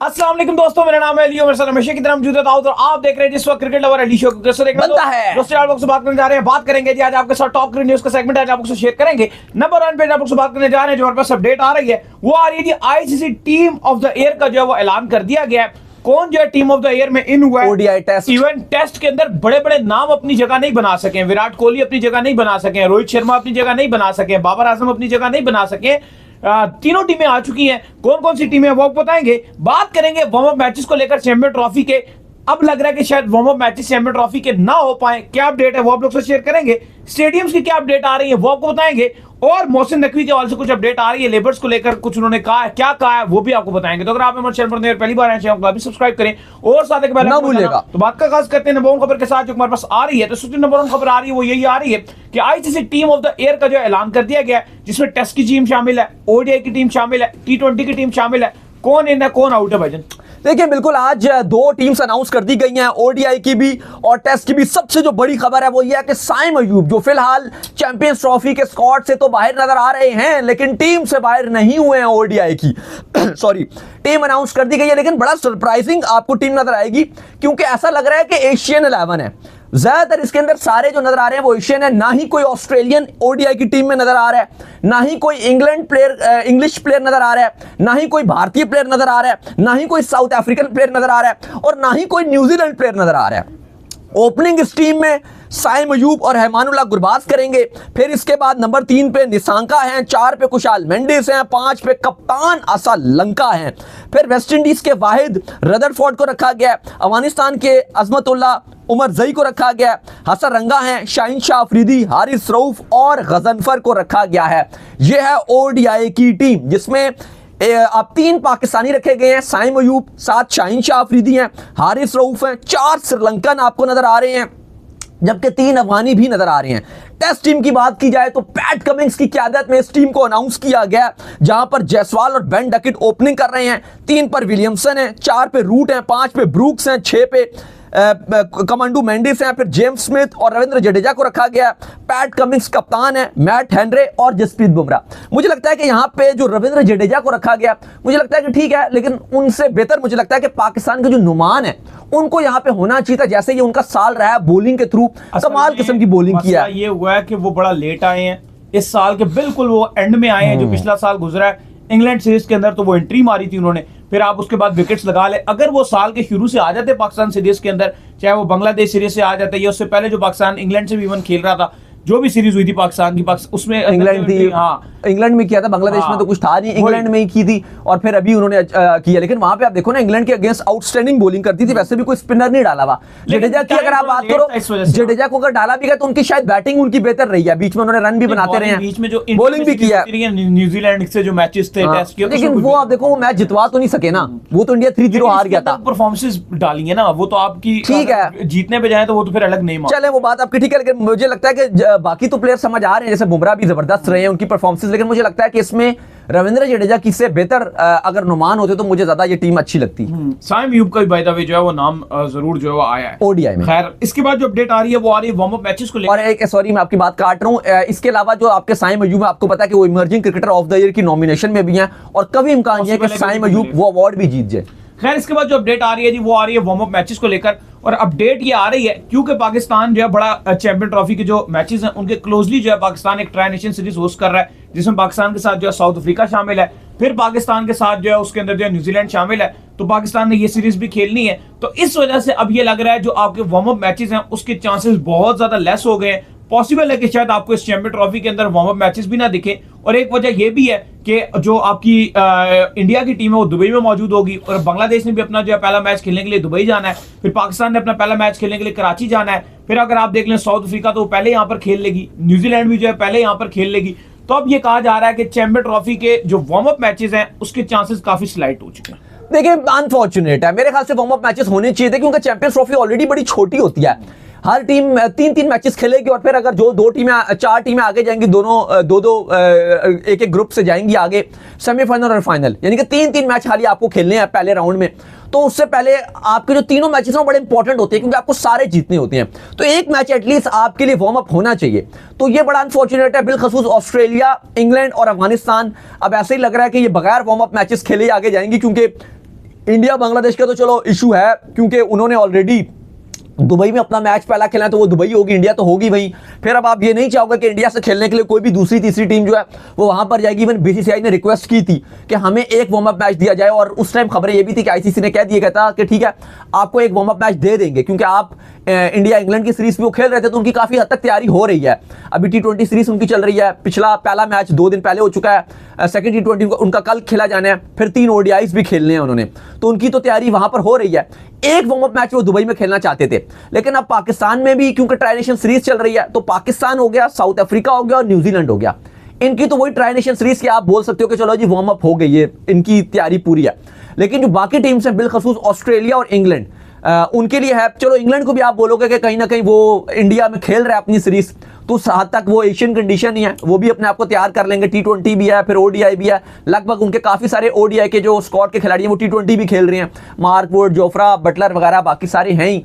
अस्सलाम वालेकुम दोस्तों, मेरा नाम है अली और मेरे साथ हमेशा की तरह मौजूद है दाऊद और आप देख रहे हैं जिस वक्त क्रिकेट लवर अली शो को कैसे देखना बनता है। दोस्तों आप लोग से बात करने जा रहे हैं, बात करेंगे जी आज आपके साथ टॉप क्रिकेट न्यूज का सेगमेंट आज आप लोग से शेयर करेंगे। नंबर 1 पे आप लोग से बात करने जा रहे हैं, जो हमारे पास अपडेट आ रही है वो आ रही है जी ICC team of the year का जो है वो ऐलान कर दिया गया है। कौन जो है टीम ऑफ द ईयर में इन हुआ है? ओडीआई टेस्ट इवन टेस्ट के अंदर बड़े बड़े नाम अपनी जगह नहीं बना सके, विराट कोहली अपनी जगह नहीं बना सके, रोहित शर्मा अपनी जगह नहीं बना सके, बाबर आजम अपनी जगह नहीं बना सके। तीनों टीमें आ चुकी हैं। कौन कौन सी टीमें वो बताएंगे। बात करेंगे वार्म अप मैचेस को लेकर चैंपियन ट्रॉफी के। अब लग रहा है कि शायद warm up matches champion trophy के ना हो पाए, क्या अपडेट है वो आप लोग से शेयर करेंगे। स्टेडियम्स की क्या अपडेट आ रही है वो आपको बताएंगे और मोहसिन नकवी के हवाले से कुछ अपडेट आ रही है, लेबर्स को लेकर कुछ उन्होंने कहा है, क्या कहा है वो भी आपको बताएंगे। तो अगर आप हमारे चैनल पर पहली बार आए चैनल को अभी सब्सक्राइब करें और साथ ही ना भूलिएगा। तो बात का आगाज करते हैं नंबर 1 खबर के साथ जो हमारे पास आ रही है। तो सबसे नंबर 1 खबर आ रही है वो यही आ रही है कि ICC team of the year का जो ऐलान कर दिया गया है, जिसमें टेस्ट की टीम शामिल है, ओडीआई की टीम शामिल है, टी20 की टीम शामिल है। कौन इन है कौन आउट है भाईजान? देखिए बिल्कुल आज दो टीम्स अनाउंस कर दी गई हैं, ओडीआई की भी और टेस्ट की भी। सबसे जो बड़ी खबर है वो ये है कि साइम अयूब जो फिलहाल चैंपियंस ट्रॉफी के स्क्वाड से तो बाहर नजर आ रहे हैं लेकिन टीम से बाहर नहीं हुए हैं ओडीआई की सॉरी टीम अनाउंस कर दी गई है, लेकिन बड़ा सरप्राइजिंग आपको टीम नजर आएगी क्योंकि ऐसा लग रहा है कि एशियन 11 है। ज्यादातर इसके अंदर सारे जो नजर आ रहे हैं वो एशियन है। ना ही कोई ऑस्ट्रेलियन ओडीआई की टीम में नजर आ रहा है, ना ही कोई इंग्लिश प्लेयर नजर आ रहा है, ना ही कोई भारतीय प्लेयर नजर आ रहा है, ना ही कोई साउथ अफ्रीकन प्लेयर नजर आ रहा है और ना ही कोई न्यूजीलैंड प्लेयर नजर आ रहा है। ओपनिंग इस टीम में साइम अयूब और रहमानुल्लाह गुरबाज करेंगे। फिर इसके बाद नंबर 3 पे निसांका हैं, 4 पे कुशाल मेंडिस हैं, 5 पे कप्तान आसा लंका हैं। फिर वेस्ट इंडीज के वाहिद रदरफोर्ड को रखा गया है, अफगानिस्तान के अजमतुल्ला उमर जई को रखा गया है, हसन रंगा हैं, शाहीन शाह अफरीदी, हारिस रऊफ और गजनफर को रखा गया है। यह है ओडीआई की टीम जिसमें अब 3 पाकिस्तानी रखे गए हैं, साइम अयूब, 7 शाहीन शाह अफरीदी हैं, हारिस रऊफ हैं, 4 श्रीलंकन आपको नजर आ रहे हैं जबकि 3 अफगानी भी नजर आ रहे हैं। टेस्ट टीम की बात की जाए तो पैट कमिंग्स की क़यादत में इस टीम को अनाउंस किया गया, जहां पर जायसवाल और बेन डकेट ओपनिंग कर रहे हैं। 3 पर विलियमसन है, 4 पे रूट हैं, 5 पे ब्रूक्स हैं, 6 पे कमांडू मेंडिस हैं, फिर जेम्स स्मिथ और रविंद्र जडेजा को रखा गया। पैट कमिंग्स कप्तान है, मैट हेनरे और जसप्रीत बुमराह। मुझे लगता है कि यहाँ पे जो रविंद्र जडेजा को रखा गया मुझे लगता है कि ठीक है, लेकिन उनसे बेहतर मुझे लगता है कि पाकिस्तान के जो नुमान है उनको यहाँ पे होना चाहिए था। जैसे ये उनका साल रहा है बॉलिंग के थ्रू, कमाल किस्म की बॉलिंग किया है। ये हुआ है कि वो बड़ा लेट आए हैं इस साल के, बिल्कुल वो एंड में आए हैं। जो पिछला साल गुजरा है इंग्लैंड सीरीज के अंदर तो वो एंट्री मारी थी उन्होंने, फिर आप उसके बाद विकेट्स लगा ले। अगर वो साल के शुरू से आ जाते पाकिस्तान सीरीज के अंदर, चाहे वो बांग्लादेश सीरीज से आ जाते या उससे पहले जो पाकिस्तान इंग्लैंड से भी इवन खेल रहा था, जो भी सीरीज हुई थी पाकिस्तान की, उसमें इंग्लैंड थी, हाँ इंग्लैंड में किया था, बांग्लादेश में तो कुछ था नहीं, इंग्लैंड में ही की थी और फिर अभी उन्होंने किया। लेकिन वहां पे आप देखो ना, इंग्लैंड के अगेंस्ट आउटस्टैंडिंग बॉलिंग करती थी, वैसे भी कोई स्पिनर नहीं डाला हुआ। जडेजा की अगर आप बात करो, जडेजा को अगर डाला भी गया तो उनकी शायद बैटिंग उनकी बेहतर रही है, बीच में उन्होंने रन भी बनाते रहे हैं, बीच में जो बॉलिंग भी किया। न्यूजीलैंड से जो मैचेस थे टेस्ट के, लेकिन वो आप देखो वो मैच जितवा तो नहीं सके ना, वो तो इंडिया 3-0 हार गया था। परफॉर्मेंसेस डाली है ना, वो तो आपकी ठीक है, जीतने पे जाए तो वो तो फिर अलग नहीं मानते। चले वो बात आपकी ठीक है, लेकिन मुझे लगता है कि बाकी तो प्लेयर समझ आ रहे हैं, जैसे बुमराह भी जबरदस्त रहे हैं उनकी परफॉर्मेंसेस, लेकिन मुझे लगता है कि इसमें रविंद्र जडेजा की से बेहतर अगर नुमान होते तो मुझे ज्यादा ये टीम अच्छी लगती। साइम अयूब का भी बाय द वे जो है वो नाम जरूर जो है वो आया है ओडीआई में। खैर इसके बाद जो अपडेट आ रही है वो आ रही है वार्म अप मैचेस को लेकर। और एक सॉरी मैं आपकी बात काट रहा हूं, इसके अलावा जो आपके साइम अयूब है, आपको पता है कि वो emerging cricketer of the year की नॉमिनेशन में भी हैं और कभी इम्कान है कि साइम अयूब वो अवार्ड भी जीत जाए। खैर इसके बाद जो अपडेट आ रही है जी वो आ रही है वार्म अप मैचेस को लेकर, और अपडेट ये आ रही है क्योंकि पाकिस्तान जो है बड़ा चैंपियन ट्रॉफी के जो मैचेस हैं उनके क्लोजली जो है पाकिस्तान एक ट्राई नेशन सीरीज होस्ट कर रहा है, जिसमें पाकिस्तान के साथ जो है साउथ अफ्रीका शामिल है, फिर पाकिस्तान के साथ जो है उसके अंदर जो है न्यूजीलैंड शामिल है। तो पाकिस्तान ने ये सीरीज भी खेलनी है, तो इस वजह से अब ये लग रहा है जो आपके वार्म अप मैचेस हैं उसके चांसेस बहुत ज्यादा लेस हो गए हैं। पॉसिबल है कि शायद आपको इस चैंपियन ट्रॉफी के अंदर वार्म अप मैचेस भी ना दिखे, और एक वजह यह भी है कि जो आपकी इंडिया की टीम है वो दुबई में मौजूद होगी, और बांग्लादेश ने भी अपना जो है पहला मैच खेलने के लिए दुबई जाना है, फिर पाकिस्तान ने अपना पहला मैच खेलने के लिए कराची जाना है, फिर अगर आप देख लें साउथ अफ्रीका तो वो पहले यहाँ पर खेल लेगी, न्यूजीलैंड भी जो है पहले यहाँ पर खेल लेगी। तो अब ये कहा जा रहा है कि चैंपियन ट्रॉफी के जो वार्म अप मैचेस हैं उसके चांसेस काफी स्लाइट हो चुके हैं। देखिए अनफॉर्चुनेट है, मेरे ख्याल से वार्म अप मैचेस होने चाहिए थे क्योंकि चैंपियंस ट्रॉफी ऑलरेडी बड़ी छोटी होती है, हर टीम 3-3 मैचेस खेलेगी और फिर अगर जो 4 टीमें आगे जाएंगी, दोनों दो एक ग्रुप से जाएंगी आगे सेमीफाइनल और फाइनल, यानी कि 3-3 मैच खाली आपको खेलने हैं पहले राउंड में। तो उससे पहले आपके जो तीनों मैचेस हैं वो बड़े इंपॉर्टेंट होते हैं क्योंकि आपको सारे जीतने होते हैं, तो एक मैच एटलीस्ट आपके लिए वार्म अप होना चाहिए। तो ये बड़ा अनफॉर्चुनेट है, बिलखसूस ऑस्ट्रेलिया, इंग्लैंड और अफगानिस्तान अब ऐसे ही लग रहा है कि ये बगैर वार्म अप मैचेस खेले ही आगे जाएंगी क्योंकि इंडिया बांग्लादेश का तो चलो इशू है, क्योंकि उन्होंने ऑलरेडी दुबई में अपना मैच पहला खेला है, तो वो दुबई होगी, इंडिया तो होगी भाई। फिर अब आप ये नहीं चाहोगे कि इंडिया से खेलने के लिए कोई भी दूसरी तीसरी टीम जो है वो वहां पर जाएगी। इवन बीसीसीआई ने रिक्वेस्ट की थी कि हमें एक वार्म अप मैच दिया जाए, और उस टाइम खबरें ये भी थी कि आईसीसी ने कह दिया गया था कि ठीक है आपको एक वार्म अप मैच दे देंगे, क्योंकि आप इंडिया इंग्लैंड की सीरीज भी वो खेल रहे थे, तो उनकी काफी हद तक तैयारी हो रही है। अभी T20 सीरीज उनकी चल रही है, पिछला पहला मैच 2 दिन पहले हो चुका है, सेकंड T20 उनका कल खेला जाना है, फिर 3 ODIs भी खेलने हैं उन्होंने, तो उनकी तो तैयारी वहां पर हो रही है। एक वार्म अप मैच वो दुबई में खेलना चाहते थे, लेकिन अब पाकिस्तान में भी क्योंकि ट्राई नेशन सीरीज चल रही है, तो पाकिस्तान हो गया, साउथ अफ्रीका हो गया और न्यूजीलैंड हो गया। इनकी तो वही ट्राई नेशन सीरीज की आप बोल सकते हो कि चलो जी वार्म अप हो गई है, इनकी तैयारी पूरी है। लेकिन जो बाकी टीम्स हैं, बिलखसूस ऑस्ट्रेलिया और इंग्लैंड, उनके लिए है, चलो इंग्लैंड को भी आप बोलोगे कि कहीं ना कहीं वो इंडिया में खेल रहा है अपनी सीरीज, तो उस हद तक वो एशियन कंडीशन ही है, वो भी अपने आप को तैयार कर लेंगे। T20 भी है, फिर ODI भी है, लगभग उनके काफी सारे ODI के जो स्क्वाड के खिलाड़ी हैं वो T20 भी खेल रहे हैं, मार्क वुड, जोफ्रा बटलर वगैरह बाकी सारे हैं ही।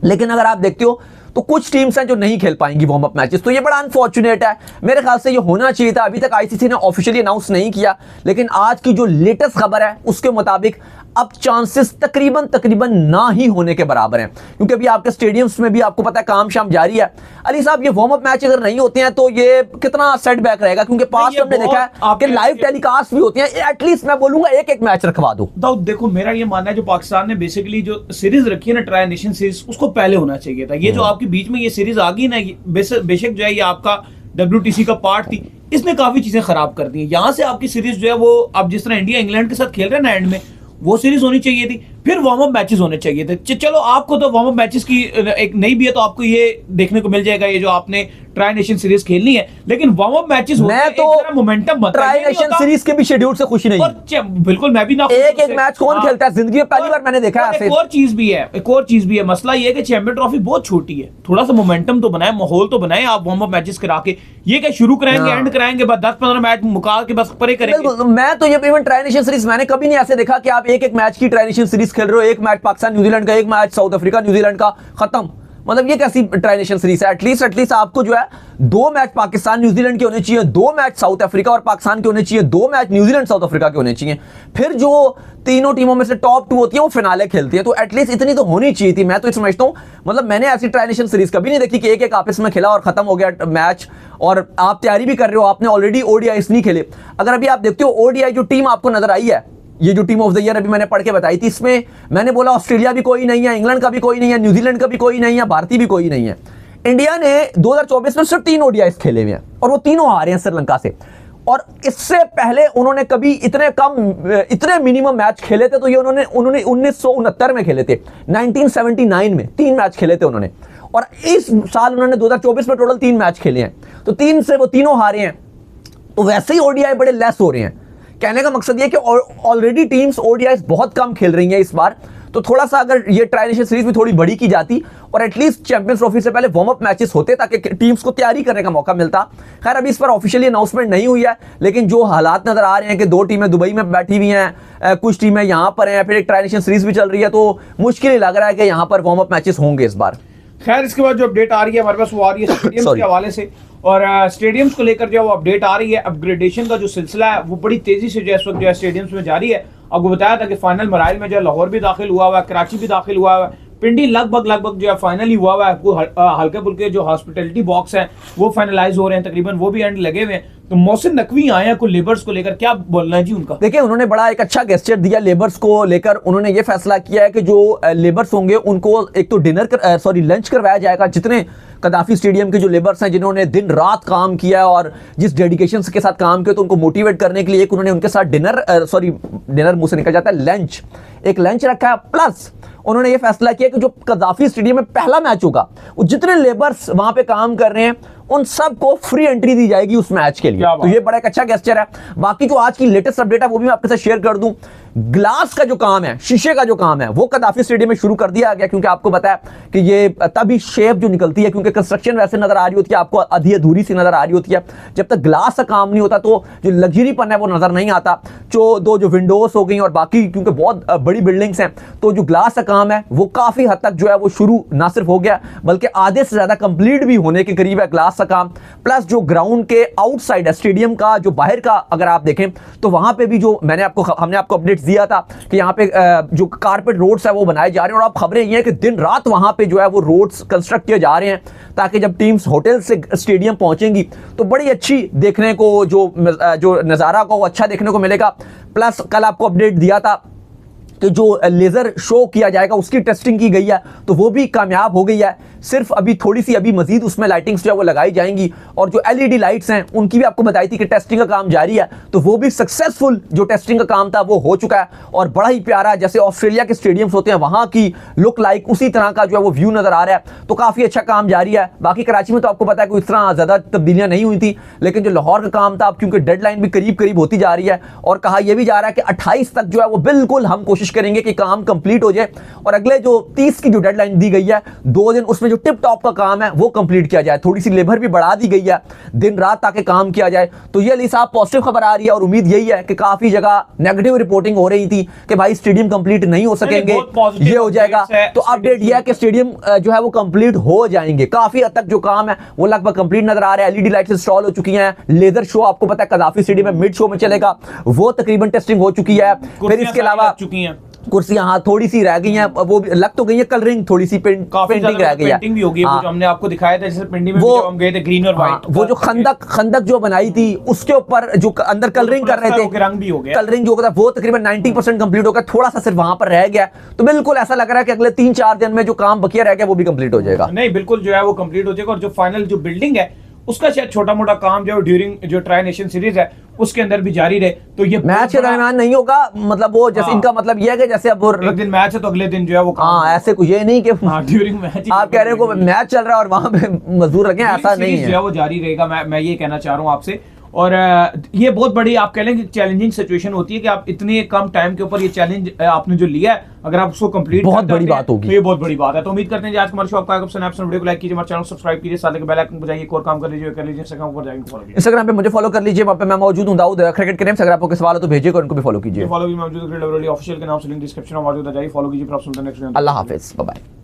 लेकिन अगर आप देखते हो तो कुछ टीम्स हैं जो नहीं खेल पाएंगी वार्म अप मैचेस, तो ये बड़ा अनफॉर्चुनेट है। मेरे ख्याल से ये होना चाहिए था, अभी तक आईसीसी ने ऑफिशियली अनाउंस नहीं किया, लेकिन आज की जो लेटेस्ट खबर है उसके मुताबिक अब चांसेस तकरीबन ना ही होने के बराबर हैं, क्योंकि अभी आपके स्टेडियम्स में भी आपको पता है काम शाम जारी है। अली साहब, ये वार्म अप मैच अगर नहीं होते हैं तो ये कितना सेटबैक रहेगा, क्योंकि पास हमने देखा है कि लाइव टेलीकास्ट भी होते हैं, एटलीस्ट मैं बोलूंगा एक मैच रखवा दो। दाऊद देखो, मेरा ये मानना है जो पाकिस्तान ने बेसिकली जो सीरीज रखी है ना, ट्राई नेशन सीरीज, उसको पहले होना चाहिए था। ये जो आपके बीच में ये सीरीज आ गई ना, बेशक जो है ये आपका WTC का पार्ट थी, इसने काफी चीजें खराब कर दी है। यहाँ से आपकी सीरीज जो है वो अब जिस तरह इंडिया इंग्लैंड के साथ खेल रहे हैं ना, एंड में वो सीरीज होनी चाहिए थी, फिर वार्म अप मैचेस होने चाहिए थे। चलो आपको तो वार्म अप मैचेस की एक नहीं भी है तो आपको ये देखने को मिल जाएगा, ये जो आपने ट्राई नेशन सीरीज खेलनी है, लेकिन वार्म अप मैचेस मैं तो मोमेंटम बनता है। ट्राई नेशन सीरीज के भी शेड्यूल से खुशी नहीं है। बिल्कुल, मैं भी ना, एक मैच कौन खेलता है जिंदगी में, पहली बार मैंने देखा है। एक और चीज भी है, मसला ये है कि चैंपियन ट्रॉफी बहुत छोटी है, थोड़ा सा मोमेंटम तो बनाए, माहौल तो बनाए आप वार्म अप मैचेस करा के। ये क्या शुरू कराएंगे एंड कराएंगे, बस 10-15 मैच मुकाल के बस परे करेंगे। मैं तो ये इवन ट्राई नेशन सीरीज मैंने कभी नहीं ऐसे देखा कि आप एक मैच की ट्राई नेशन सीरीज खेल रहे हो, एक मैच पाकिस्तान न्यूजीलैंड का, एक मैच साउथ अफ्रीका न्यूजीलैंड का, खत्म। मतलब ये कैसी ट्राई नेशन सीरीज है? एटलीस्ट आपको जो है 2 मैच पाकिस्तान न्यूजीलैंड के होने चाहिए, 2 मैच साउथ अफ्रीका और पाकिस्तान के होने चाहिए, 2 मैच न्यूजीलैंड साउथ अफ्रीका के होने चाहिए, फिर जो तीनों टीमों में से टॉप 2 होती है वो फिनाले खेलती है। तो एटलीस्ट इतनी तो होनी चाहिए थी। मैं तो समझता हूं, मतलब मैंने ऐसी ट्राई नेशन सीरीज कभी नहीं देखी कि एक आपस में खेला और खत्म हो गया मैच, और आप तैयारी भी कर रहे हो, आपने ऑलरेडी ODIs नहीं खेले। अगर अभी आप देखते हो ODI जो टीम आपको नजर आई है, ये जो टीम ऑफ द ईयर अभी मैंने पढ़ के बताई थी, इसमें मैंने बोला ऑस्ट्रेलिया भी कोई नहीं है, इंग्लैंड का भी कोई नहीं है, न्यूजीलैंड का भी कोई नहीं है, भारतीय भी कोई नहीं है। इंडिया ने 2024 में सिर्फ 3 ODIs खेले हुए हैं और वो तीनों हारे हैं श्रीलंका से। और इससे पहले उन्होंने कभी इतने मिनिमम मैच खेले थे तो ये उन्होंने 1969 में खेले थे, 1979 में 3 मैच खेले थे उन्होंने, और इस साल उन्होंने 2024 में टोटल 3 मैच खेले हैं, तो 3 से वो तीनों हारे हैं। तो वैसे ही ODI बड़े लेस हो रहे हैं। कहने का मकसद ये कि ऑलरेडी टीम्स ODIs बहुत कम खेल रही हैं इस बार, तो थोड़ा सा अगर ये ट्राई नेशन सीरीज भी थोड़ी बड़ी की जाती और एटलीस्ट चैंपियंस ट्रॉफी से पहले वार्म अप मैचेस होते ताकि टीम्स को तैयारी करने का मौका मिलता। खैर अभी इस पर ऑफिशियली अनाउंसमेंट नहीं हुई है, लेकिन जो हालात नजर आ रहे हैं कि 2 टीमें दुबई में बैठी हुई हैं, कुछ टीमें यहां पर हैं, फिर एक ट्राई नेशन सीरीज भी चल रही है, तो मुश्किल ही लग रहा है कि यहां पर वार्म अप मैचेस होंगे इस बार। खैर इसके बाद जो अपडेट आ रही है हमारे पास वो आ रही है स्टेडियम के हवाले से, और स्टेडियम्स को लेकर जो वो अपडेट आ रही है, अपग्रेडेशन का जो सिलसिला है वो बड़ी तेजी से जो इस वक्त जो है स्टेडियम्स में जारी है। आपको बताया था कि फाइनल मराइल में जो है लाहौर भी दाखिल हुआ हुआ है, कराची भी दाखिल हुआ हुआ है, पिंडी लगभग जो है फाइनली हुआ हुआ है। वो हल्के फुल्के जो हॉस्पिटलिटी बॉक्स हैं वो फाइनलाइज हो रहे हैं, तकरीबन वो भी एंड लगे हुए हैं। तो मोहसिन नकवी आए हैं को लेबर्स को लेकर, क्या बोलना है जी उनका? देखिए उन्होंने बड़ा एक अच्छा गेस्चर दिया लेबर्स को लेकर। उन्होंने ये फैसला किया है कि जो लेबर्स होंगे उनको एक तो लंच करवाया जाएगा। जितने कदाफी स्टेडियम के जो लेबर्स हैं जिन्होंने दिन रात काम किया और जिस डेडिकेशन के साथ काम किया, तो उनको मोटिवेट करने के लिए एक उन्होंने उनके साथ डिनर मुंह से निकल जाता है, एक लंच रखा है। प्लस उन्होंने ये फैसला किया कि जो कदाफी स्टेडियम में पहला मैच होगा, वो जितने लेबर्स वहां पे काम कर रहे हैं उन सबको फ्री एंट्री दी जाएगी उस मैच के लिए। तो ये बड़ा एक अच्छा गेस्चर है। बाकी जो आज की लेटेस्ट अपडेट है वो भी मैं आपके साथ शेयर कर दूं। ग्लास का जो काम है, शीशे का जो काम है, वो कदाफी स्टेडियम में शुरू कर दिया गया, क्योंकि आपको पता है कि ये तभी शेप जो निकलती है, क्योंकि कंस्ट्रक्शन वैसे नजर आ रही होती है, आपको आधी अधूरी सी नजर आ रही होती है। जब तक ग्लास का काम नहीं होता तो जो लग्जरीपन है वो नजर नहीं आता। जो विंडोज हो गई और बाकी क्योंकि बहुत बड़ी बिल्डिंग्स हैं, तो जो ग्लास का काम है वो काफी हद तक जो है वो शुरू ना सिर्फ हो गया बल्कि आधे से ज्यादा कंप्लीट भी होने के करीब है ग्लास का सा काम, प्लस जो ग्राउंड के आउटसाइड है स्टेडियम का जो बाहर का अगर आप देखें तो वहां पे भी जो हमने आपको अपडेट्स दिया था कि यहाँ पे जो कारपेट रोड्स है वो बनाए जा रहे हैं, और अब खबरें ये हैं कि दिन रात वहां पे जो है वो रोड्स कंस्ट्रक्ट किए जा रहे हैं ताकि जब टीम्स होटल से स्टेडियम पहुंचेंगी तो बड़ी अच्छी देखने को जो नज़ारा को अच्छा देखने को मिलेगा। प्लस कल आपको अपडेट दिया था कि जो लेज़र शो किया जाएगा उसकी टेस्टिंग की गई है, तो वो भी कामयाब हो गई है। सिर्फ अभी थोड़ी सी अभी मजीद उसमें लाइटिंग्स जो है वो लगाई जाएंगी, और जो एलईडी लाइट्स हैं उनकी भी आपको बताई थी कि टेस्टिंग का काम जारी है, तो वो भी सक्सेसफुल जो टेस्टिंग का काम था वो हो चुका है, और बड़ा ही प्यारा जैसे ऑस्ट्रेलिया के स्टेडियम्स होते हैं वहां की लुक लाइक उसी तरह का जो है वो व्यू नजर आ रहा है। तो काफ़ी अच्छा काम जारी है। बाकी कराची में तो आपको पता है कि इस तरह ज़्यादा तब्दीलियाँ नहीं हुई थी, लेकिन जो लाहौर का काम था, अब क्योंकि डेडलाइन भी करीब करीब होती जा रही है, और कहा यह भी जा रहा है कि 28 तक जो है वो बिल्कुल हम कोशिश करेंगे कि काम कंप्लीट हो जाए, और अगले जो 30 की जो डेडलाइन दी गई है 2 दिन, उसमें जो टिप टॉप का काम है वो कंप्लीट किया जाए। थोड़ी सी लेबर भी बढ़ा दी गई है दिन रात ताकि काम किया जाए। तो ये अली साहब पॉजिटिव खबर आ रही है, और उम्मीद यही है कि काफी जगह नेगेटिव रिपोर्टिंग हो रही थी कि भाई स्टेडियम कंप्लीट नहीं हो सकेंगे, ये हो जाएगा। तो अपडेट यह है कि स्टेडियम जो है वो कंप्लीट हो जाएंगे। काफी हद तक जो काम है वो लगभग कंप्लीट नजर आ रहा है। एलईडी लाइट्स इंस्टॉल हो चुकी हैं। लेजर शो आपको पता है कदाफी स्टेडियम में मिड शो में चलेगा, वो तकरीबन टेस्टिंग हो चुकी है। फिर इसके अलावा कुर्सियां हाँ थोड़ी सी रह गई हैं, वो भी लग तो गई है, कलरिंग थोड़ी सी पेंटिंग रह गई है। पेंटिंग भी होगी है, जो हमने आपको दिखाया था जैसे पेंटिंग में भी जब हम गए थे ग्रीन और व्हाइट, वो जो खंदक जो बनाई थी उसके ऊपर जो अंदर कलरिंग कर रहे थे, रंग भी हो गया, कलरिंग जो होता है वो तकरीबन 90% कंप्लीट हो गया, थोड़ा सा सिर्फ वहां पर रह गया। तो बिल्कुल ऐसा लग रहा है कि अगले 3-4 दिन में जो काम बकिया रह गया वो भी कंप्लीट हो जाएगा। नहीं बिल्कुल जो है वो कंप्लीट हो जाएगा, और जो फाइनल जो बिल्डिंग है उसका शायद छोटा मोटा काम जो ड्यूरिंग जो ट्राई नेशन सीरीज है उसके अंदर भी जारी रहे। तो ये मैच के दरमियान नहीं होगा, मतलब वो जैसे इनका मतलब ये है कि जैसे अब एक दिन मैच है तो अगले दिन जो है वो हाँ ऐसे कुछ ये नहीं कि ड्यूरिंग मैच आप कह रहे हो मैच चल रहा है और वहां पे मजदूर रखें, ऐसा नहीं है। जो है वो जारी रहेगा, मैं ये कहना चाह रहा हूँ आपसे। और ये बहुत बड़ी आप कह लें कि चैलेंजिंग सिचुएशन होती है कि आप इतने कम टाइम के ऊपर ये चैलेंज आपने जो लिया है, अगर आप उसको कंप्लीट बहुत बड़ी बात होगी, तो ये बहुत बड़ी बात है। तो उम्मीद करते हैं आज हमारे शो आपका वीडियो को लाइक कीजिए, हमारे चैनल सब्सक्राइब कीजिए, साथ ही बेल आइकन बजाइए, एक और काम कर लीजिए इंस्टाग्राम पर जाएंगे फॉलो कीजिए, इंस्टाग्राम पे मुझे फॉलो कर लीजिए, वहां पे मैं मौजूद हूं दाऊद क्रिकेट के नेम से। अगर आपको कोई सवाल हो तो भेजिएगा, उनको भी फॉलो कीजिए। फॉलो भी मौजूद ऑफिशियल के नाम से लिंक डिस्क्रिप्शन में मौजूद है, जाइए फॉलो कीजिए। फिर आप सुनते हैं नेक्स्ट। अल्लाह हाफिज, बाय बाय।